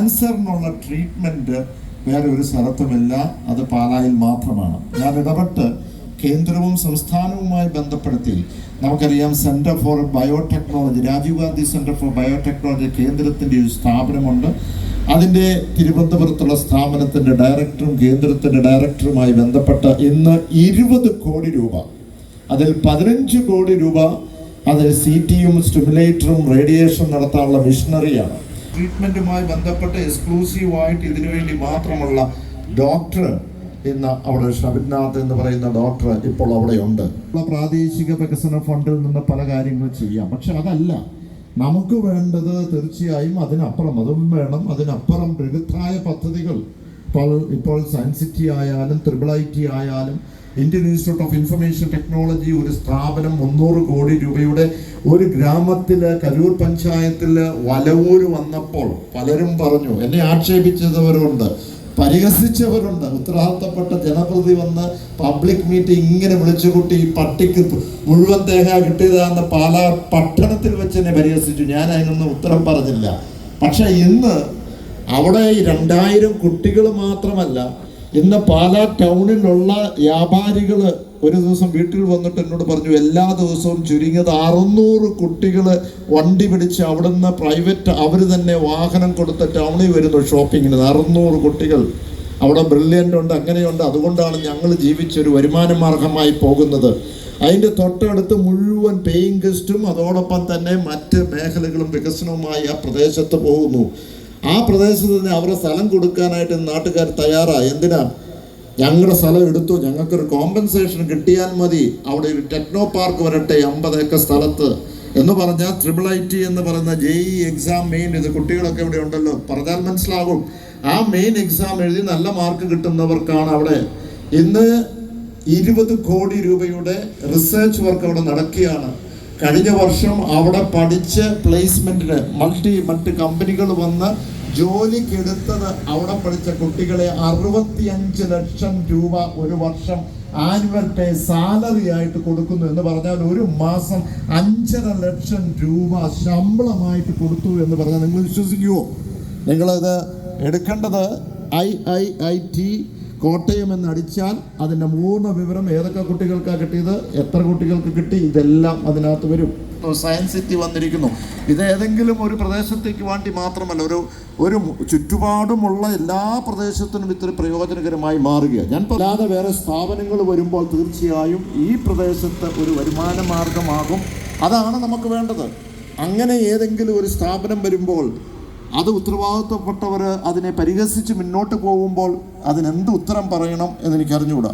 ക്യാൻസറിനുള്ള treatment വേറെ ഒരു സ്ഥലത്തുമില്ല, അത് പാലായിൽ മാത്രമാണ്. ഞാൻ ഇടപെട്ട് കേന്ദ്രവും സംസ്ഥാനവുമായി ബന്ധപ്പെടുത്തി നമുക്കറിയാം centre for biotechnology, Rajiv Gandhi centre for biotechnology കേന്ദ്രത്തിൻ്റെ ഒരു സ്ഥാപനമുണ്ട്. അതിൻ്റെ തിരുവനന്തപുരത്തുള്ള സ്ഥാപനത്തിൻ്റെ ഡയറക്ടറും കേന്ദ്രത്തിൻ്റെ ഡയറക്ടറുമായി ബന്ധപ്പെട്ട് ഇന്ന് 20 കോടി രൂപ, അതിൽ 15 കോടി രൂപ അതിൽ CTയും സ്റ്റിമുലേറ്ററും റേഡിയേഷൻ നടത്താനുള്ള മിഷനറിയാണ്. ട്രീറ്റ്മെൻറ്റുമായി ബന്ധപ്പെട്ട് എക്സ്ക്ലൂസീവായിട്ട് ഇതിനു വേണ്ടി മാത്രമുള്ള ഡോക്ടർ ഇന്ന് അവിടെ ഷബിനാഥ് എന്ന് പറയുന്ന ഡോക്ടർ ഇപ്പോൾ അവിടെയുണ്ട്. പ്രാദേശിക വികസന ഫണ്ടിൽ നിന്ന് പല കാര്യങ്ങൾ ചെയ്യാം, പക്ഷെ അതല്ല നമുക്ക് വേണ്ടത്. തീർച്ചയായും അതിനപ്പുറം അതും വേണം. അതിനപ്പുറം ബൃഹത്തായ പദ്ധതികൾ ഇപ്പോൾ സയൻസ് സിറ്റി ആയാലും IIT ആയാലും Indian institute of information technology ഒരു സ്ഥാപനം 300 കോടി രൂപയുടെ ഒരു ഗ്രാമത്തിൽ കരൂർ പഞ്ചായത്തിൽ വലവൂര് വന്നപ്പോൾ പലരും പറഞ്ഞു, എന്നെ ആക്ഷേപിച്ചവരുണ്ട്, പരിഹസിച്ചവരുണ്ട്. ഉത്തരവാദിത്തപ്പെട്ട ജനപ്രതി വന്ന് പബ്ലിക് മീറ്റിംഗ് ഇങ്ങനെ വിളിച്ചുകൂട്ടി ഈ പട്ടിക്ക് മുഴുവൻ തേങ്ങ കിട്ടിയതാണെന്ന് പാലാ പട്ടണത്തിൽ വെച്ച് എന്നെ പരിഹസിച്ചു. ഞാൻ അതിനൊന്നും ഉത്തരം പറഞ്ഞില്ല. പക്ഷെ ഇന്ന് അവിടെ 2000 കുട്ടികൾ മാത്രമല്ല, ഇന്ന് പാലാ ടൗണിലുള്ള വ്യാപാരികൾ ഒരു ദിവസം വീട്ടിൽ വന്നിട്ട് എന്നോട് പറഞ്ഞു, എല്ലാ ദിവസവും ചുരുങ്ങിയത് 600 കുട്ടികൾ വണ്ടി പിടിച്ച് അവിടുന്ന് പ്രൈവറ്റ് അവർ തന്നെ വാഹനം കൊടുത്ത് ടൗണിൽ വരുന്നു ഷോപ്പിങ്ങിന്. 600 കുട്ടികൾ അവിടെ ബ്രില്യൻ്റ് ഉണ്ട്, അങ്ങനെയുണ്ട്. അതുകൊണ്ടാണ് ഞങ്ങൾ ജീവിച്ചൊരു വരുമാന മാർഗമായി പോകുന്നത്. അതിൻ്റെ തൊട്ടടുത്ത് മുഴുവൻ പേയിങ് ഗസ്റ്റും അതോടൊപ്പം തന്നെ മറ്റ് മേഖലകളും വികസനവുമായി ആ പ്രദേശത്ത് പോകുന്നു. ആ പ്രദേശത്ത് തന്നെ അവരുടെ സ്ഥലം കൊടുക്കാനായിട്ട് നാട്ടുകാർ തയ്യാറായി. എന്തിനാ? ഞങ്ങളുടെ സ്ഥലം എടുത്തു, ഞങ്ങൾക്കൊരു കോമ്പൻസേഷൻ കിട്ടിയാൽ മതി, അവിടെ ഒരു ടെക്നോ പാർക്ക് വരട്ടെ 50 ഏക്കർ സ്ഥലത്ത് എന്ന് പറഞ്ഞാൽ IIT എന്ന് പറയുന്ന JEE എക്സാം മെയിൻ, ഇത് കുട്ടികളൊക്കെ ഇവിടെ ഉണ്ടല്ലോ, പറഞ്ഞാൽ മനസ്സിലാകും. ആ മെയിൻ എക്സാം എഴുതി നല്ല മാർക്ക് കിട്ടുന്നവർക്കാണ് അവിടെ ഇന്ന് 20 കോടി രൂപയുടെ റിസർച്ച് വർക്ക് അവിടെ നടക്കുകയാണ്. കഴിഞ്ഞ വർഷം അവിടെ പഠിച്ച് പ്ലേസ്മെൻറ്റിന് മറ്റ് കമ്പനികൾ വന്ന് ജോലിക്കെടുത്തത് അവിടെ പഠിച്ച കുട്ടികളെ 65 ലക്ഷം രൂപ ഒരു വർഷം ആനുവൽ പേ സാലറി ആയിട്ട് കൊടുക്കുന്നു. എന്ന് പറഞ്ഞാൽ ഒരു മാസം 5.5 ലക്ഷം രൂപ ശമ്പളമായിട്ട് കൊടുത്തു എന്ന് പറഞ്ഞാൽ നിങ്ങൾ വിശ്വസിക്കുമോ? നിങ്ങളത് എടുക്കേണ്ടത് IIT കോട്ടയം എന്നടിച്ചാൽ അതിൻ്റെ 3 വിവരം ഏതൊക്കെ കുട്ടികൾക്കാണ് കിട്ടിയത്, എത്ര കുട്ടികൾക്ക് കിട്ടി, ഇതെല്ലാം അതിനകത്ത് വരും. സയൻസ് സിറ്റി വന്നിരിക്കുന്നു. ഇത് ഏതെങ്കിലും ഒരു പ്രദേശത്തേക്ക് വേണ്ടി മാത്രമല്ല, ഒരു ചുറ്റുപാടുമുള്ള എല്ലാ പ്രദേശത്തിനും ഇത്ര പ്രയോജനകരമായി മാറുകയാണ്. ഞാൻ അല്ലാതെ വേറെ സ്ഥാപനങ്ങൾ വരുമ്പോൾ തീർച്ചയായും ഈ പ്രദേശത്ത് ഒരു വരുമാന മാർഗമാകും. അതാണ് നമുക്ക് വേണ്ടത്. അങ്ങനെ ഏതെങ്കിലും ഒരു സ്ഥാപനം വരുമ്പോൾ അത് ഉത്തരവാദിത്വപ്പെട്ടവർ അതിനെ പരിഹസിച്ച് മുന്നോട്ട് പോകുമ്പോൾ അതിനെന്ത് ഉത്തരം പറയണം എന്നെനിക്ക് അറിഞ്ഞുകൂടാ.